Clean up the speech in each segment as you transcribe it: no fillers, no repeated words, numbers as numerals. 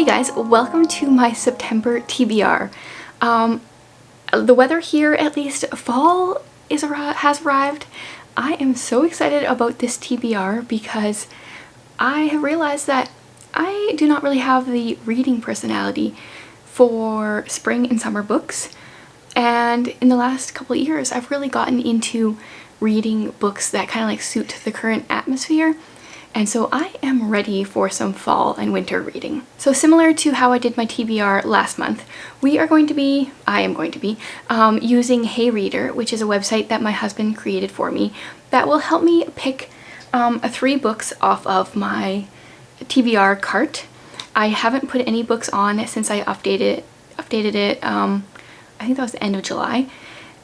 Hey guys, welcome to my September TBR. The weather here, at least fall has arrived. I am so excited about this TBR because I have realized that I do not really have the reading personality for spring and summer books. And in the last couple of years, I've really gotten into reading books that kind of like suit the current atmosphere. And so I am ready for some fall and winter reading. So similar to how I did my TBR last month, I am going to be using Hey Reader, which is a website that my husband created for me that will help me pick 3 books off of my TBR cart. I haven't put any books on since I updated it, I think that was the end of July.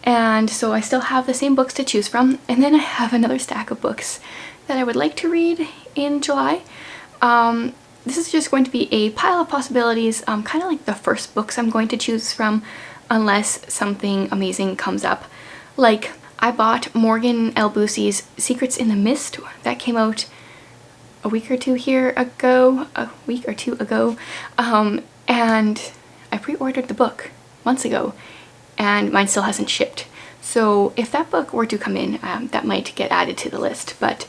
And so I still have the same books to choose from. And then I have another stack of books that I would like to read in July. This is just going to be a pile of possibilities, kind of like the first books I'm going to choose from unless something amazing comes up. Like I bought Morgan L. Boosie's Secrets in the Mist that came out a week or two ago, and I pre-ordered the book months ago and mine still hasn't shipped. So if that book were to come in, that might get added to the list, but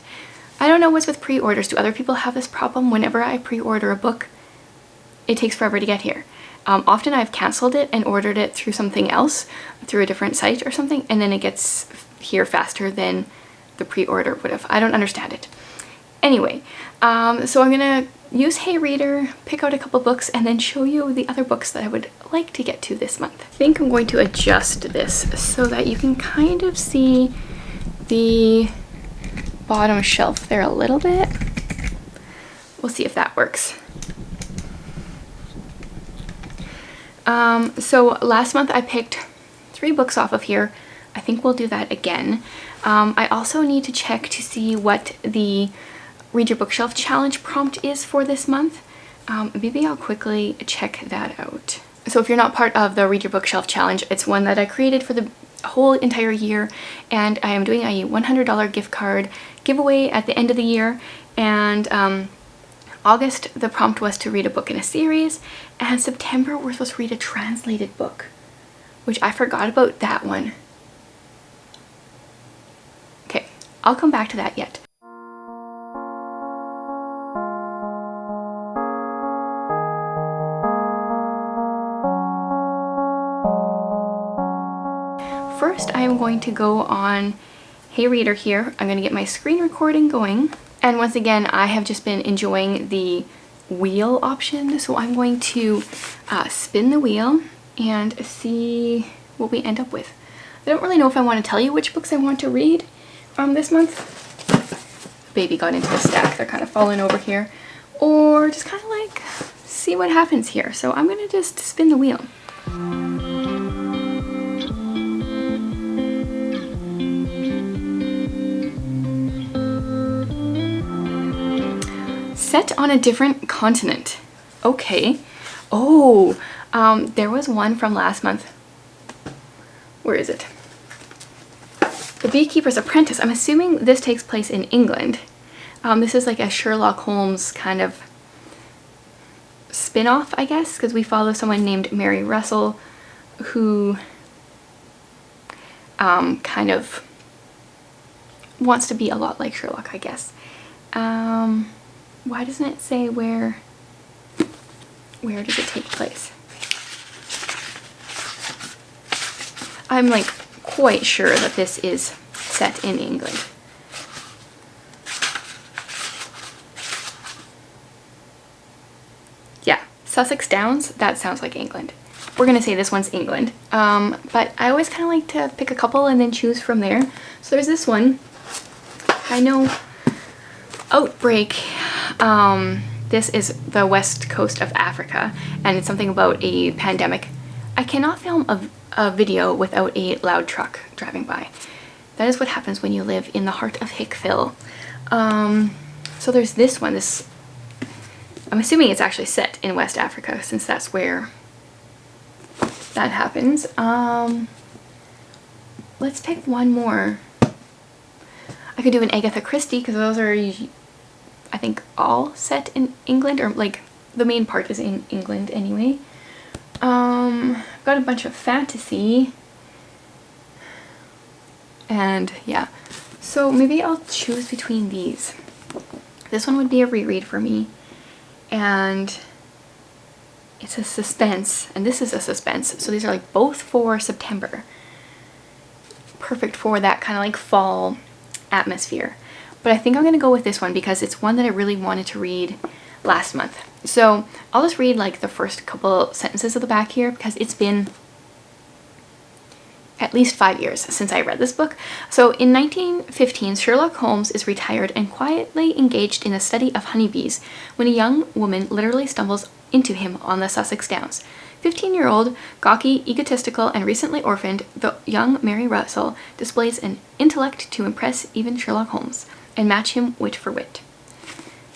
I don't know what's with pre-orders. Do other people have this problem? Whenever I pre-order a book, it takes forever to get here. Often I've canceled it and ordered it through something else, through a different site or something, and then it gets here faster than the pre-order would have. I don't understand it. Anyway, so I'm gonna use Hey Reader, pick out a couple books, and then show you the other books that I would like to get to this month. I think I'm going to adjust this so that you can kind of see the bottom shelf there a little bit. We'll see if that works. So last month I picked 3 books off of here. I think we'll do that again. I also need to check to see what the Read Your Bookshelf Challenge prompt is for this month. Maybe I'll quickly check that out. So if you're not part of the Read Your Bookshelf Challenge, it's one that I created for the whole entire year, and I am doing a $100 gift card giveaway at the end of the year. And August the prompt was to read a book in a series, and September we're supposed to read a translated book, which I forgot about that one. Okay, I'll come back to that yet. First, I am going to go on Hey Reader here. I'm going to get my screen recording going. And once again, I have just been enjoying the wheel option. So I'm going to spin the wheel and see what we end up with. I don't really know if I want to tell you which books I want to read this month. Baby got into the stack. They're kind of falling over here. Or just kind of like see what happens here. So I'm going to just spin the wheel. Set on a different continent. Okay. Oh, there was one from last month. Where is it? The Beekeeper's Apprentice. I'm assuming this takes place in England. This is like a Sherlock Holmes kind of spin-off, I guess, because we follow someone named Mary Russell who kind of wants to be a lot like Sherlock, I guess. Why doesn't it say where does it take place? I'm like quite sure that this is set in England. Yeah, Sussex Downs, that sounds like England. We're gonna say this one's England. But I always kind of like to pick a couple and then choose from there. So there's this one. I know Outbreak. This is the west coast of Africa, and it's something about a pandemic. I cannot film a video without a loud truck driving by. That is what happens when you live in the heart of Hickville. So there's this one. I'm assuming it's actually set in West Africa, since that's where that happens. Let's pick one more. I could do an Agatha Christie, because those are, I think, all set in England, or like the main part is in England anyway. Got a bunch of fantasy. And yeah, so maybe I'll choose between these. This one would be a reread for me. And it's a suspense, and this is a suspense. So these are like both for September. Perfect for that kind of like fall atmosphere. But I think I'm gonna go with this one because it's one that I really wanted to read last month. So I'll just read like the first couple sentences of the back here because it's been at least 5 years since I read this book. So in 1915, Sherlock Holmes is retired and quietly engaged in the study of honeybees when a young woman literally stumbles into him on the Sussex Downs. 15-year-old, gawky, egotistical, and recently orphaned, the young Mary Russell displays an intellect to impress even Sherlock Holmes and match him wit for wit.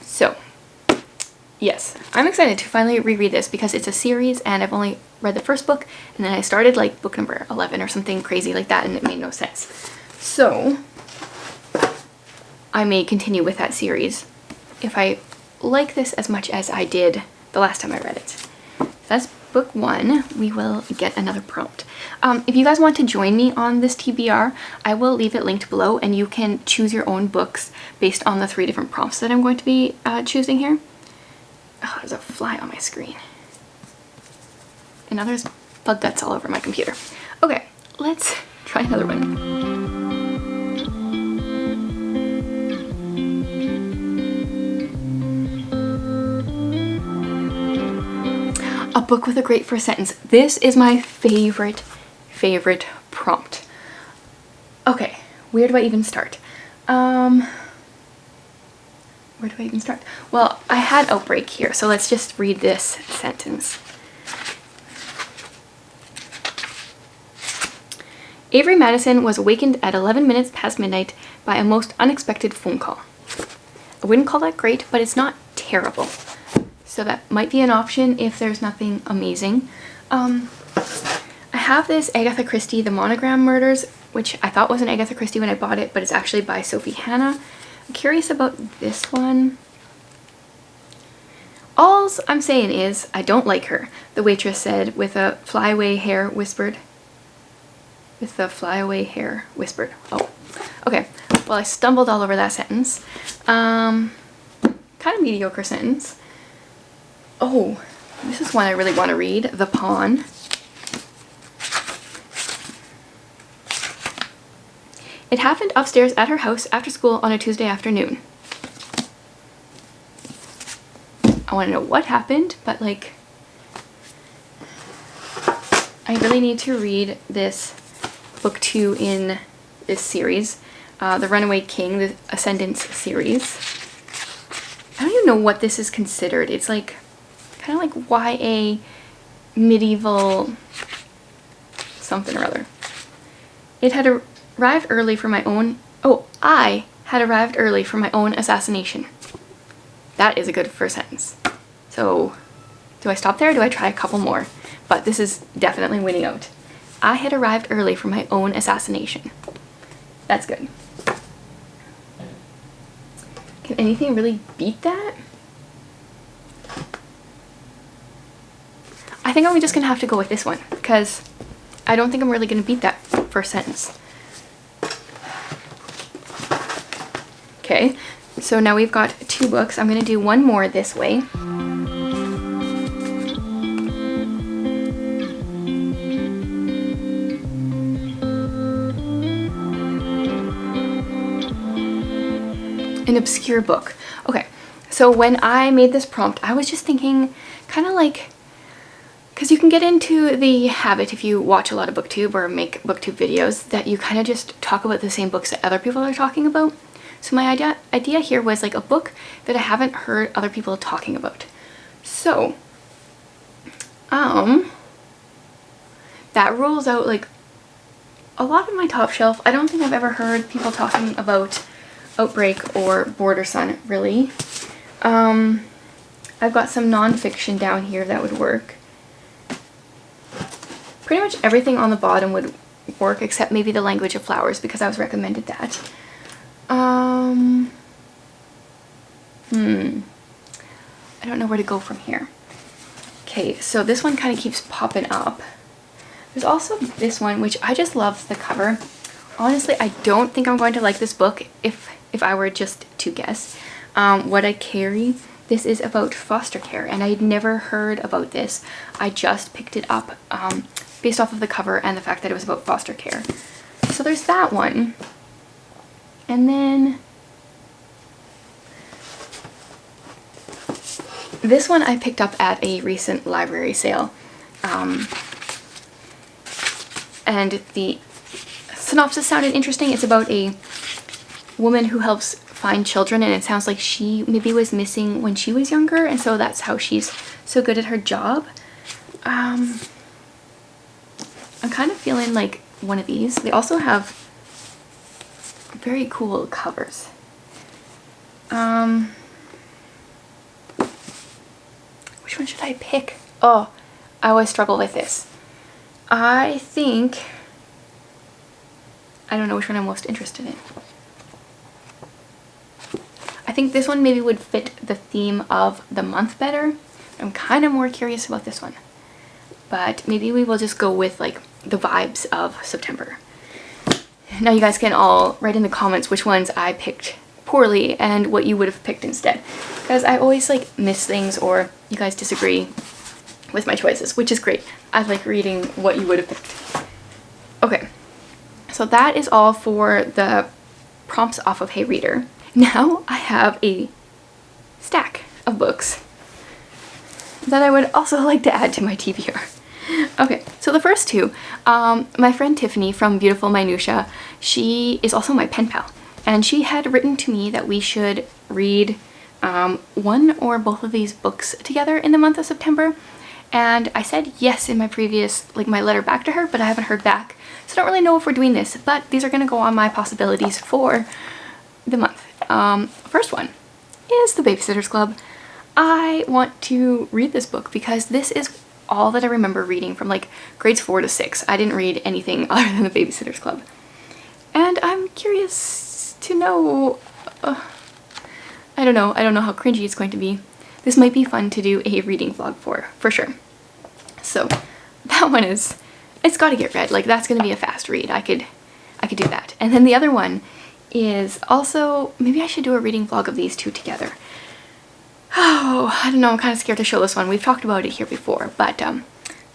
So, yes, I'm excited to finally reread this because it's a series and I've only read the first book and then I started like book number 11 or something crazy like that and it made no sense. So, I may continue with that series if I like this as much as I did the last time I read it. That's book 1. We will get another prompt. If you guys want to join me on this TBR, I will leave it linked below and you can choose your own books based on the 3 different prompts that I'm going to be choosing here. Oh, there's a fly on my screen. And now there's bug guts all over my computer. Okay, let's try another one. A book with a great first sentence. This is my favorite prompt. Okay, where do I even start? Where do I even start? Well, I had outbreak here, so let's just read this sentence. Avery Madison was awakened at 11 minutes past midnight by a most unexpected phone call. I wouldn't call that great, but it's not terrible. So that might be an option if there's nothing amazing. I have this Agatha Christie, The Monogram Murders, which I thought was an Agatha Christie when I bought it, but it's actually by Sophie Hannah. I'm curious about this one. All's I'm saying is, I don't like her, the waitress said with a flyaway hair whispered. With the flyaway hair whispered. Oh, okay. Well, I stumbled all over that sentence. Kind of mediocre sentence. Oh, this is one I really want to read. The Pawn. It happened upstairs at her house after school on a Tuesday afternoon. I want to know what happened, but like, I really need to read this book 2 in this series, The Runaway King, the Ascendance series. I don't even know what this is considered. It's like kind of like YA medieval something or other. It had arrived early for my own, I had arrived early for my own assassination. That is a good first sentence. So do I stop there or do I try a couple more? But this is definitely winning out. I had arrived early for my own assassination. That's good. Can anything really beat that? I think I'm just gonna have to go with this one because I don't think I'm really gonna beat that first sentence. Okay, so now we've got 2 books. I'm gonna do one more this way. An obscure book. Okay, so when I made this prompt, I was just thinking kind of like, because you can get into the habit if you watch a lot of BookTube or make BookTube videos that you kind of just talk about the same books that other people are talking about. So my idea here was like a book that I haven't heard other people talking about. So, that rules out like a lot of my top shelf. I don't think I've ever heard people talking about Outbreak or Border Sun, really. I've got some nonfiction down here that would work. Pretty much everything on the bottom would work except maybe The Language of Flowers because I was recommended that. I don't know where to go from here. Okay, so this one kind of keeps popping up. There's also this one, which I just love the cover. Honestly, I don't think I'm going to like this book if I were just to guess. What I Carry. This is about foster care, and I'd never heard about this. I just picked it up based off of the cover and the fact that it was about foster care. So there's that one. And then this one I picked up at a recent library sale. And the synopsis sounded interesting. It's about a woman who helps find children, and it sounds like she maybe was missing when she was younger, and so that's how she's so good at her job. I'm kind of feeling like one of these. They also have very cool covers. Which one should I pick? Oh, I always struggle with this. I think I don't know which one I'm most interested in. I think this one maybe would fit the theme of the month better. I'm kind of more curious about this one. But maybe we will just go with like the vibes of September. Now you guys can all write in the comments which ones I picked poorly and what you would have picked instead. Because I always like miss things or you guys disagree with my choices, which is great. I like reading what you would have picked. Okay, so that is all for the prompts off of Hey Reader. Now I have a stack of books that I would also like to add to my TBR. Okay, so the first two, my friend Tiffany from Beautiful Minutia, she is also my pen pal, and she had written to me that we should read one or both of these books together in the month of September, and I said yes in my previous, like my letter back to her, but I haven't heard back, so I don't really know if we're doing this, but these are going to go on my possibilities for the month. First one is The Babysitter's Club. I want to read this book because this is all that I remember reading from like grades 4 to 6. I didn't read anything other than The Babysitter's Club. And I'm curious to know, I don't know how cringy it's going to be. This might be fun to do a reading vlog for sure. So that one is, it's got to get read. Like that's going to be a fast read. I could do that. And then the other one is also, maybe I should do a reading vlog of these two together. Oh, I don't know, I'm kind of scared to show this one. We've talked about it here before, but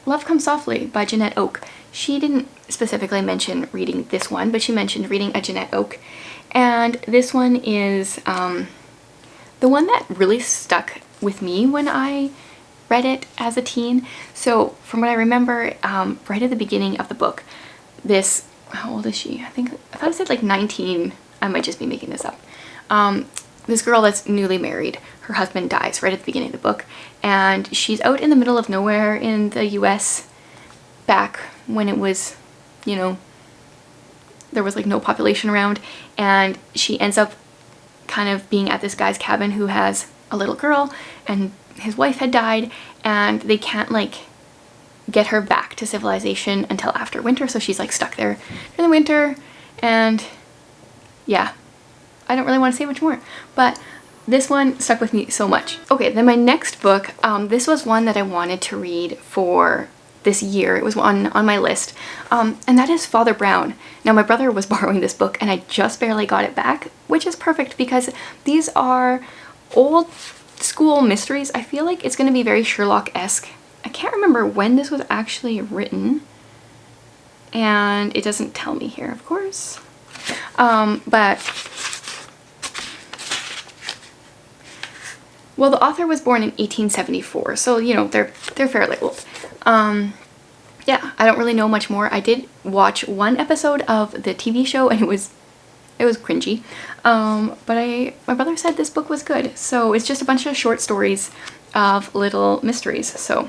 Love Comes Softly by Jeanette Oke. She didn't specifically mention reading this one, but she mentioned reading a Jeanette Oke. And this one is the one that really stuck with me when I read it as a teen. So from what I remember, right at the beginning of the book, this, how old is she? I thought it said like 19. I might just be making this up. This girl that's newly married, her husband dies right at the beginning of the book, and she's out in the middle of nowhere in the US back when it was, you know, there was like no population around, and she ends up kind of being at this guy's cabin who has a little girl, and his wife had died, and they can't like get her back to civilization until after winter, so she's like stuck there in the winter, and yeah. I don't really want to say much more, but this one stuck with me so much. Okay, then my next book, this was one that I wanted to read for this year. It was on my list, and that is Father Brown. Now my brother was borrowing this book and I just barely got it back, which is perfect because these are old school mysteries. I feel like it's going to be very Sherlock-esque. I can't remember when this was actually written, and it doesn't tell me here, of course, but well, the author was born in 1874, so, you know, they're fairly old. Yeah, I don't really know much more. I did watch one episode of the TV show, and it was cringy. But my brother said this book was good, so it's just a bunch of short stories of little mysteries. So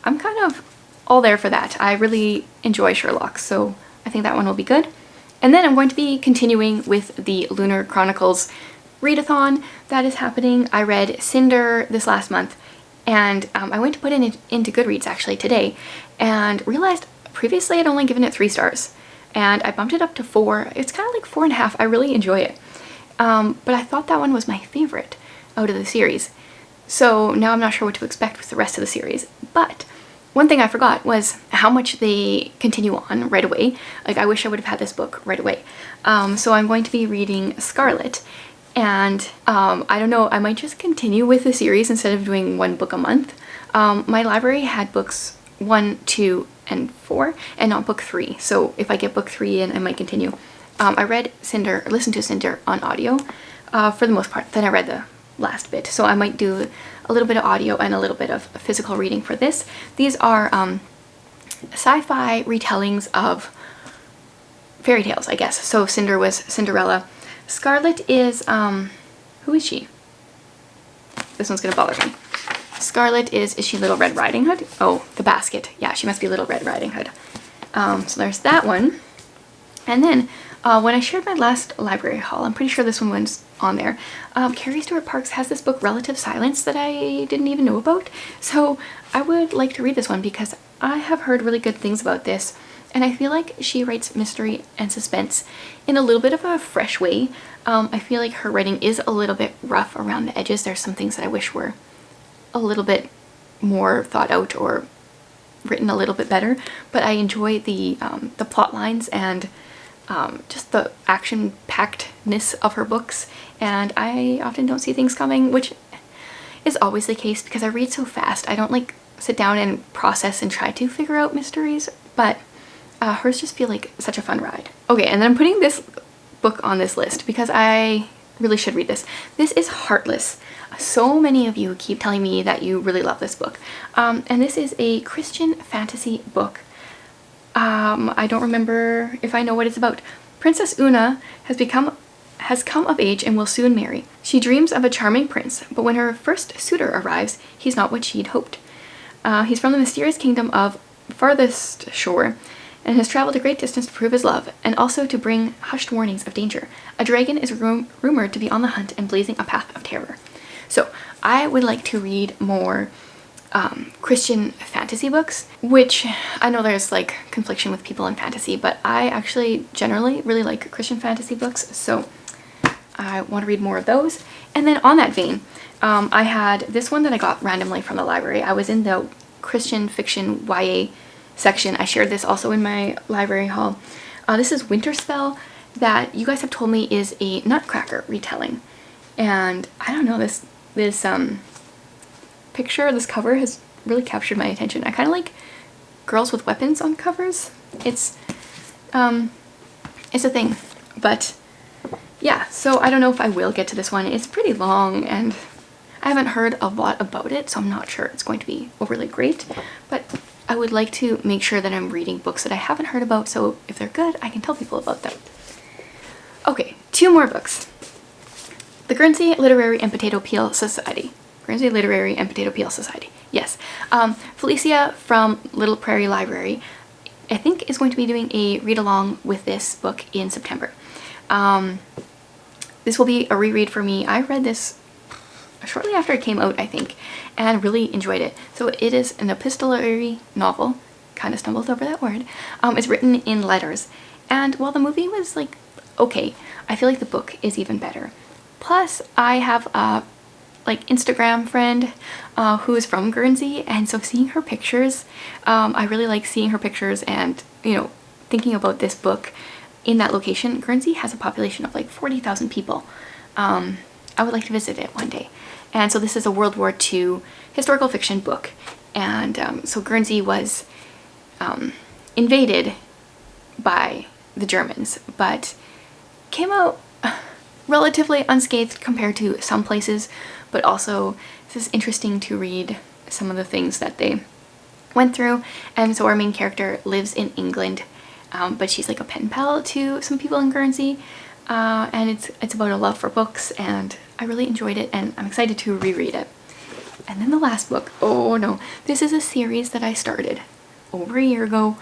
I'm kind of all there for that. I really enjoy Sherlock, so I think that one will be good. And then I'm going to be continuing with the Lunar Chronicles readathon that is happening. I read Cinder this last month, and I went to put it into Goodreads actually today, and realized previously I'd only given it 3 stars, and I bumped it up to 4. It's kind of like 4.5. I really enjoy it, but I thought that one was my favorite out of the series. So now I'm not sure what to expect with the rest of the series. But one thing I forgot was how much they continue on right away. Like, I wish I would have had this book right away. So I'm going to be reading Scarlet. And I don't know, I might just continue with the series instead of doing one book a month. My library had books 1, 2, and 4, and not book 3. So if I get book 3 in, I might continue. I read Cinder, or listened to Cinder on audio for the most part. Then I read the last bit. So I might do a little bit of audio and a little bit of physical reading for this. These are sci-fi retellings of fairy tales, I guess. So Cinder was Cinderella. Scarlet is, who is she? This one's gonna bother me. Scarlet is she Little Red Riding Hood? Oh, the basket. Yeah, she must be Little Red Riding Hood. So there's that one. And then when I shared my last library haul, I'm pretty sure this one was on there. Carrie Stewart Parks has this book, Relative Silence, that I didn't even know about. So I would like to read this one because I have heard really good things about this. And I feel like she writes mystery and suspense in a little bit of a fresh way. I feel like her writing is a little bit rough around the edges. There's some things that I wish were a little bit more thought out or written a little bit better. But I enjoy the plot lines and just the action-packedness of her books. And I often don't see things coming, which is always the case because I read so fast. I don't like sit down and process and try to figure out mysteries, but hers just feel like such a fun ride. Okay, and then I'm putting this book on this list because I really should read this. This is Heartless. So many of you keep telling me that you really love this book. And this is a Christian fantasy book. I don't remember if I know what it's about. Princess Una has come of age and will soon marry. She dreams of a charming prince, but when her first suitor arrives, he's not what she'd hoped. He's from the mysterious kingdom of Farthest Shore, and has traveled a great distance to prove his love, and also to bring hushed warnings of danger. A dragon is rumored to be on the hunt and blazing a path of terror. So I would like to read more Christian fantasy books, which I know there's like confliction with people in fantasy, but I actually generally really like Christian fantasy books, so I want to read more of those. And then on that vein, I had this one that I got randomly from the library. I was in the Christian fiction YA section. I shared this also in my library haul. This is Winterspell, that you guys have told me is a Nutcracker retelling. And I don't know, this picture, this cover has really captured my attention. I kind of like girls with weapons on covers. It's a thing, but yeah, so I don't know if I will get to this one. It's pretty long and I haven't heard a lot about it, so I'm not sure it's going to be overly great, but I would like to make sure that I'm reading books that I haven't heard about, so if they're good, I can tell people about them. Okay, 2 more books. The Guernsey Literary and Potato Peel Society. Guernsey Literary and Potato Peel Society. Yes. Felicia from Little Prairie Library, I think, is going to be doing a read-along with this book in September. This will be a reread for me. I read this shortly after it came out, I think, and really enjoyed it. So it is an epistolary novel. Kind of stumbled over that word. It's written in letters. And while the movie was like okay, I feel like the book is even better. Plus, I have a like Instagram friend who is from Guernsey, and so seeing her pictures, I really like seeing her pictures and, you know, thinking about this book in that location. Guernsey has a population of like 40,000 people. I would like to visit it one day. And so this is a World War II historical fiction book. And so Guernsey was invaded by the Germans, but came out relatively unscathed compared to some places, but also this is interesting to read some of the things that they went through. And so our main character lives in England, but she's like a pen pal to some people in Guernsey, and it's about a love for books, and I really enjoyed it, and I'm excited to reread it. And then the last book, oh no, this is a series that I started over a year ago.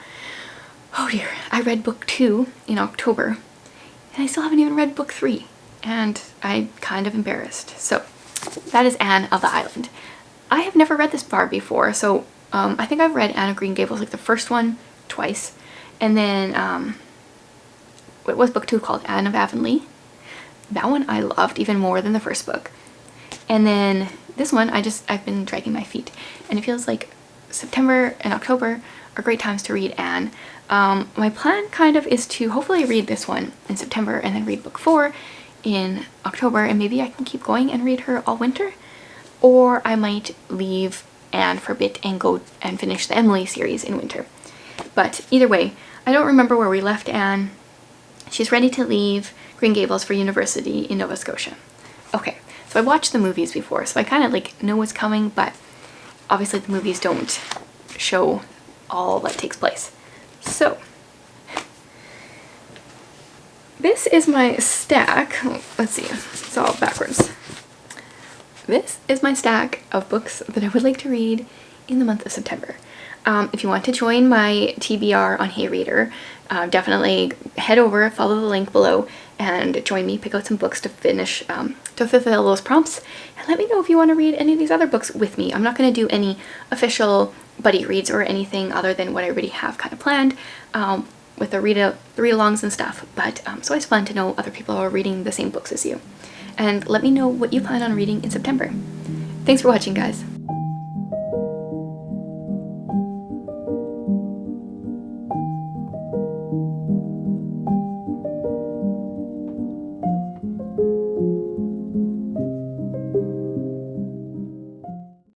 Oh dear, I read book 2 in October, and I still haven't even read book 3, and I'm kind of embarrassed. So that is Anne of the Island. I have never read this far before, so I think I've read Anne of Green Gables, like the first one, twice, and then what was book 2 called? Anne of Avonlea. That one I loved even more than the first book. And then this one, I've been dragging my feet, and it feels like September and October are great times to read Anne. My plan kind of is to hopefully read this one in September and then read book 4 in October, and maybe I can keep going and read her all winter, or I might leave Anne for a bit and go and finish the Emily series in winter. But either way, I don't remember where we left Anne. She's ready to leave Green Gables for university in Nova Scotia. Okay, so I watched the movies before, so I kind of like know what's coming, but obviously the movies don't show all that takes place. So this is my stack. Let's see, it's all backwards. This is my stack of books that I would like to read in the month of September. If you want to join my TBR on HeyReader, definitely head over, follow the link below, and join me, pick out some books to finish, to fulfill those prompts, and let me know if you want to read any of these other books with me. I'm not going to do any official buddy reads or anything other than what I already have kind of planned with the read-alongs and stuff, but it's always fun to know other people are reading the same books as you. And let me know what you plan on reading in September. Thanks for watching, guys.